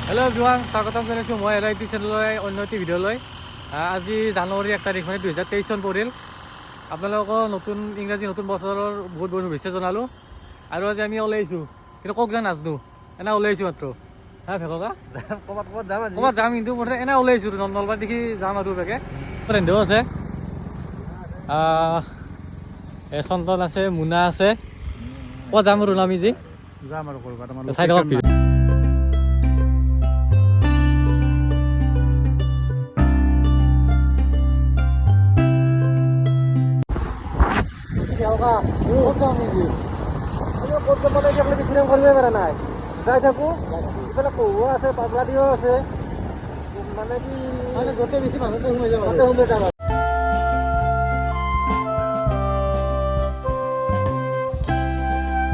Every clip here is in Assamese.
হেল্ল' এভৰিৱান, স্বাগতম জনাইছোঁ মই আৰু ইউটিউব চেনেললৈ অন্য এটি ভিডিঅ'লৈ। আজি জানুৱাৰী 1 তাৰিখ মানে 2023 চন পৰিল। আপোনালোকক নতুন ইংৰাজী নতুন বছৰৰ বহুত বহুত শুভেচ্ছা জনালোঁ। আৰু আজি আমি ওলাইছোঁ, কিন্তু কওক যাম নাজনো, এনে ওলাইছোঁ মাত্ৰ। হা ভেকা ক'ৰবাত যাম, কিন্তু মুঠতে এনে ওলাইছোঁ নলবাৰী দেখি যাম আৰু বেগে ফ্ৰেণ্ডো আছে, চন্দন আছে, মুনা আছে। ক'ত যাম আৰু আমি যি যাম আৰু ক'ৰবাত আমাৰ চাই থাকক। কৰিবই পৰা নাই, যাই থাকো ইফালে কহু আছে, পাগলা দিও আছে, মানে কি গোটেই বেছি মানুহতে সোমাই যাম।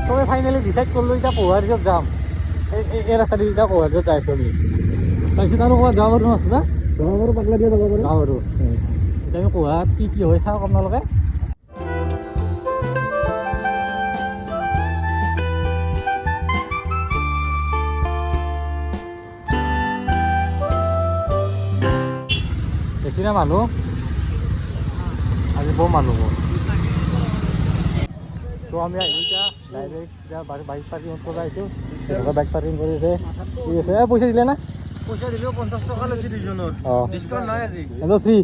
চবে ফাইনেলি ডিচাইড কৰিলোঁ এতিয়া কহুৱাৰ পিছত যাম। এই ৰাস্তাটো এতিয়া কহুৱাৰ পিছত যাই আছোঁ আমি। তাৰপিছত আৰু ক'ৰবাত যাব পাৰোঁ আছোঁ না, পাগলা দিয়া যাব পাৰো। যাওঁ আৰু এতিয়া আমি কহুৱাত কি হয় চাওক আপোনালোকে। বেছি না মানুহ, আজি বৰ মানুহ বৰ। তো আমি আহিলোঁ এতিয়া ডাইৰেক্ট এতিয়া বাইক পাৰ্কিঙত কৰিব আহিছোঁ। বাইক পাৰ্কিং কৰিছে, ঠিক আছে। পইচা দিলে না? পইচা দিলেও 50 টকা লৈছে দুজনৰ, অঁ ডিছকাউণ্ট নাই আজি। এন্দো ফ্ৰী,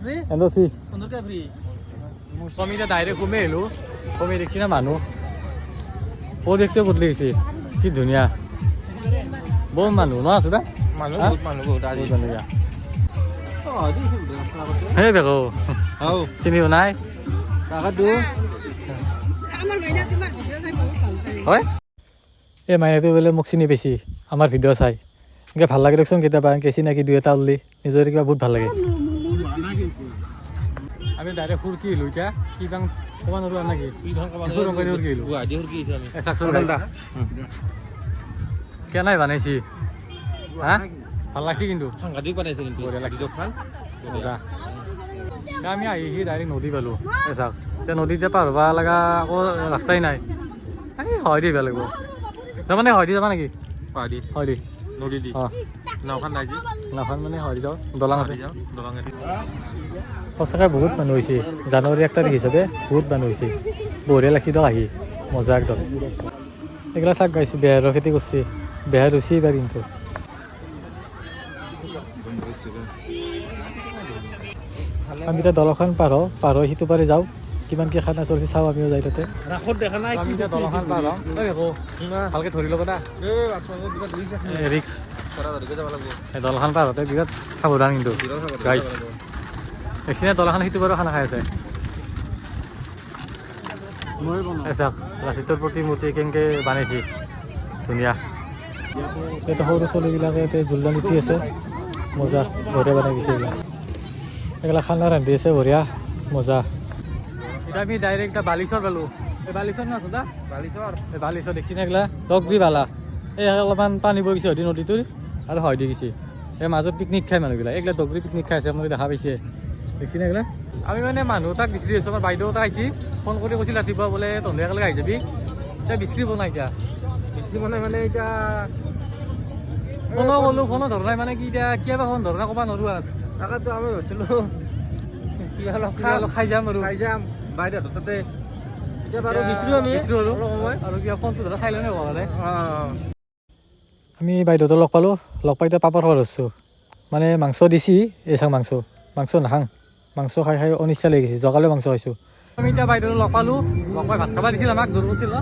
ফ্ৰী এন্দো ফ্ৰী। 15কে ফ্ৰী। আমি এতিয়া ডাইৰেক্ট কমে আহিলোঁ, কমে দেখছি না মানুহ পৰিৱেশটোৱে বদলি গৈছে, কি ধুনীয়া বহুত মানুহ ন আছোঁ দা মানুহ বহুত বহুত আজি সেই দেখো চিনিও নাই হয়। এই মাইনাটো বোলে মোক চিনি পাইছি আমাৰ ভিডিঅ' চাই, এনেকৈ ভাল লাগে দিয়কচোন কেতিয়াবা এনেকৈ চিনাকি দুই এটা উল্লি নিজৰ কিবা বহুত ভাল লাগে। আমি ডাইৰেক্ট ফুৰকি আহিলোঁ এতিয়া, কি বাং ক'ব নোৱাৰোঁ নেকি কেনাই বানাইছি, হা ভাল লাগছি কিন্তু সাংঘাতিক বনাইছে কিন্তু আমি আহি ডাইৰেক্ট নদী পালোঁ। এই চাওক এতিয়া নদীতে পাৰ হ'ব লগা আকৌ ৰাস্তাই নাই, এই হয় দিব লাগিব তাৰমানে হয় দি যাবা নেকি? হয় দি নদী দি অঁ নাওখন নাই নাওখন মানে হয় দি যাওঁ, দলং আছে। দলঙেদি সঁচাকৈ বহুত মানুহ হৈছে, জানুৱাৰী 1 তাৰিখ হিচাপে বহুত মানুহ হৈছে, বঢ়িয়া লাগছি দিয়ক আহি, মজা একদম। এইগিলা চাক গাইছে, বেহাৰৰ খেতি কৰিছে, বেহাৰ ৰুইছে এইবাৰ কিন্তু। আমি এতিয়া দলংখন পাৰ হৈ সিটো পাৰে যাওঁ, কিমান কি খানা চলিছে চাওঁ আমিও যাই তাতে। ৰাসত দেখা নাই আমি এতিয়া দলংখন পাৰ হওঁ, ভালকৈ ধৰি ল'ব দা ৰিক্স। এই দলংখন পাৰ হওঁতে বিৰাট সাৱধান কিন্তু গাইছ দেখছি না, দলংখন সিটো বাৰু খানা খাই আছে। চাওক লাচিতৰ প্ৰতিমূৰ্তি কেনেকৈ বনাইছে, ধুনীয়া। এতিয়া সৰু ছোৱালীবিলাকে এতিয়া জোলদান উঠি আছে, মজা বঢ়িয়া বনাই দিছে এইবিলাক। এইগিলা খানা ৰান্ধি আছে বঢ়িয়া মজা। এতিয়া আমি ডাইৰেক্ট এতিয়া বালিচৰ পালোঁ। এই বালিচৰ না আছোঁ দা এই বালিচৰ দেখছি না এইগিলা দগৰি বালা, এই অলপমান পানী বৈ গৈছে হয়দি নদীটোৰ আৰু হয় দি গৈছে। এই মাজত পিকনিক খাই মানুহবিলাক, এইগিলা দগৰি পিকনিক খাই আছে, আপোনালোকে দেখা পাইছে দেখছি না এইগিলা। আমি মানে মানুহ তাক বিচাৰি আছোঁ, আমাৰ বাইদেউ এটা আহিছে, ফোন কৰি কৈছিল ৰাতিপুৱা বোলে তহঁতে একেলগে আহি যাবি, এতিয়া বিচাৰি পোৱা নাই। এতিয়া বেছি মানে এতিয়া ফোনো ক'লোঁ, ফোনো ধৰা নাই, মানে কি এতিয়া কিবা ফোন ধৰা নাই ক'ব নোৱাৰোঁ। আৰু তাকেতো আমি ভাবিছিলোঁ কিবা অলপ খাই যাম আৰু বাইদেউহঁতৰ তাতে, এতিয়া বাৰু বিচাৰোঁ আমি আৰু কিবা ফোনটো ধৰা চাই লওঁ ঘৰতে। অঁ আমি বাইদেউহঁতক লগ পালোঁ, লগ পাই এতিয়া পাপৰ খাব ধৰিছোঁ, মানে মাংস দিছি। এই চাওক মাংস নাখাং, মাংস খাই খাই অনিচ্ছা লাগি গৈছে, যোৱাকালিও মাংস খাইছোঁ। আমি এতিয়া বাইদেউহঁতক লগ পালোঁ, লগ পাই ভাত খাব দিছিল, আমাক জোৰ কৰিছিল ন,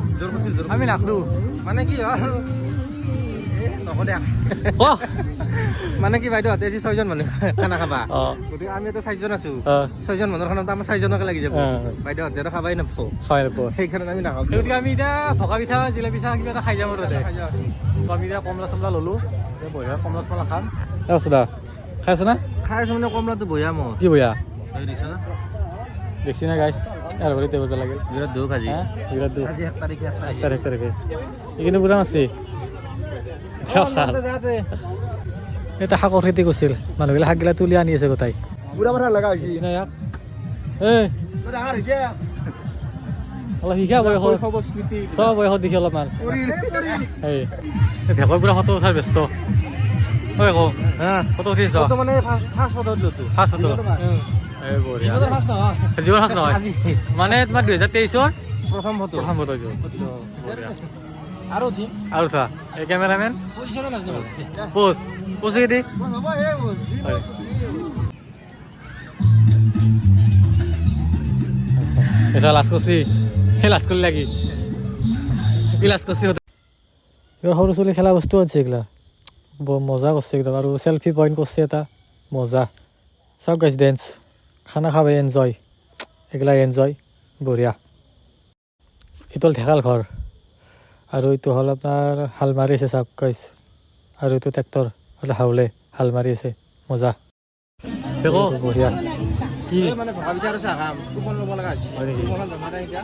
আমি নাখালোঁ। মানে কি হ'ল নকওঁ দিয়া মানে কি বাইদেউহঁতে আজি 6জন মানুহ খানা খাবা, গতিকে আমি এতিয়া 4জন আছোঁ, 6জন মানুহৰ খানাত আমাৰ 4জনকে লাগি যাব, বাইদেউহঁতে আৰু খাবাই নাপাব, সেইকাৰণে আমি নাখাওঁ। গতিকে আমি এতিয়া ভকা পিঠা জিলা পিঠা কিবা এটা খাই যাম আৰু তাতে। আমি এতিয়া কমলা চমলা ল'লোঁ, বঢ়িয়া কমলা চমলা খাম। আছোঁ দা খাই আছোঁ না, খাই আছোঁ মানে কমলাটো বঢ়িয়া মোৰ কি বঢ়িয়া দেখিছা না না গাইছ, আৰু ভৰি টেবুল লাগিল বিৰাট দুখ আজি, বিৰাট দুখ। আজি 1 তাৰিখে এইখিনি বুঢ়া আছে এটা শাকৰ খেতি কৰিছিল, মানুহবিলাক শাকগিলা তুলি আনি আছে গোটাই বুঢ়া মাথা লগা হৈছে ইয়াক। অলপ শিকা বয়স চব বয়সত দেখি অলপমান এই ভেকৰ পুৰা ফটো উঠাৰ ব্যস্ত। ঐ কওঁ হা ফটো উঠিছ ফটো মানে ফাৰ্ষ্ট ফটো দিলোঁ তো ফাৰ্ষ্ট ফটো এই বঢ়িয়া ফাৰ্ষ্ট নহয় জীৱন ফাৰ্ষ্ট নহয় আজি মানে তোমাৰ 2023ৰ প্ৰথম ফটো প্ৰথম ফটো এইটো বঢ়িয়া আৰু উঠিম আৰু চা এই কেমেৰামেন পজিশ্যনে নাজানো পোজ পোজে দি এটা লাজ কৰিছি সেই লাজ কৰিলে কি কি লাজ কৰিছি এইবাৰ সৰু ছোৱালী খেলা বস্তু আছে এইগিলা বৰ মজা কৰিছে একদম আৰু চেল্ফি পইণ্ট কৰিছে এটা মজা চাওক গাইছ ডেন্স খানা খাব এনজয় এইগিলা এনজয় বঢ়িয়া এইটো হ'ল ঢেকাল ঘৰ আৰু এইটো হ'ল আপোনাৰ হাল মাৰি আছে চাওক গাইছ আৰু এইটো ট্ৰেক্টৰ হ'লে হাউলে হাল মাৰি আছে মজা দেখো বঢ়িয়া কি মানে ভগা বিচাৰ চাহ খাম কুপন ল'ব লগা হৈছে কুপনত জমা নাই এতিয়া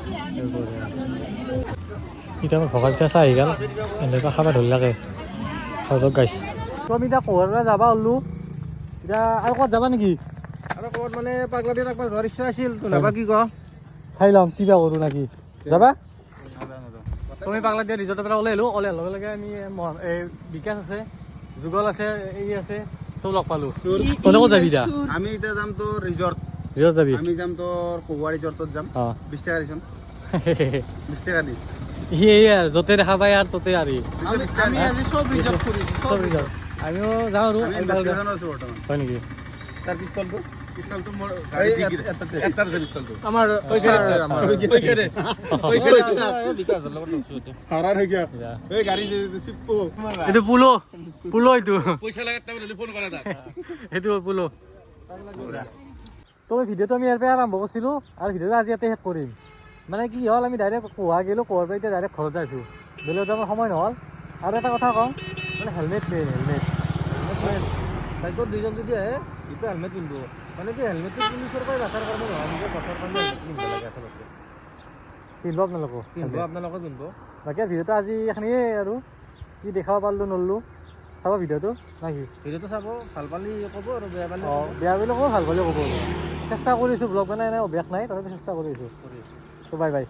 এতিয়া মোৰ ভগা পিঠা চাহ আহি গ'ল এনেকুৱা খাব ধৰিলাকে চাওক গাইছ তো আমি এতিয়া কোহৰ পৰা যাবা ওলো এতিয়া আৰু ক'ত যাবা নেকি আৰু ক'ত মানে পাগলা দিন একবাৰ যোৱাৰ ইচ্ছা আছিল নাবা কি ক চাই ল'ম কিবা কৰোঁ নাকি যাবা তুমি পাগলা দিয়া ৰিজৰ্টৰ পৰা ওলাই আহিলোঁ লগে লগে আমি এই বিকাশ আছে যুগল আছে এই আছে চব লগ পালোঁ কোনে ক'ত যাবি এতিয়া আমি এতিয়া যাম তোৰ ৰিজৰ্ট যাবি আমি যাম তোৰ কহুৱা ৰিজৰ্টত যাম অঁ 20 টাকা দিচোন 20 টাকা দি সি এই আৰু য'তে দেখা পায় আৰু ত'তে আৰু আমি আজি চব ৰিজৰ্ট কৰিছোঁ চব ৰিজৰ্ট আমিও যাওঁ আৰু হয় নেকি তাৰ পিস্তলটো মোৰ এটাৰ যে পিস্তলটো আমাৰ এইটো পুলো পুলো এইটো পইচা লাগে ফোন কৰা সেইটো পুলো তো ভিডিঅ'টো আমি ইয়াৰ পৰা আৰম্ভ কৰিছিলোঁ আৰু ভিডিঅ'টো আজি ইয়াতে শেষ কৰিম মানে কি হ'ল আমি ডাইৰেক্ট কোহা গ'লোঁ কোহাৰ পৰা এতিয়া ডাইৰেক্ট ঘৰত যাইছোঁ বেলেগ যাবৰ সময় নহ'ল আৰু এটা কথা কওঁ মানে হেলমেট মেইন হেলমেট বাইকত দুইজন যদি আহে এতিয়া হেলমেট পিন্ধিব মানে কি হেলমেটটো পুলিচৰ পৰাই বাচাৰ কাৰণে নহয় নিজৰ বাচাৰ কাৰণে হেলমেট পিন্ধিব লাগে আচলতে পিন্ধিব আপোনালোকো পিন্ধিব আপোনালোকে পিন্ধিব বাকী ভিডিঅ'টো আজি এইখিনিয়ে আৰু কি দেখাব পাৰিলোঁ নল্লো চাব ভিডিঅ'টো নাকি ভিডিঅ'টো চাব ভাল পালি ক'ব আৰু বেয়া পালি অঁ বেয়া বুলি ক'ব ভাল পালেও ক'ব চেষ্টা কৰিছোঁ ব্লগ বনাই নাই অভ্যাস নাই তথাপি চেষ্টা কৰিছোঁ তো বাই বাই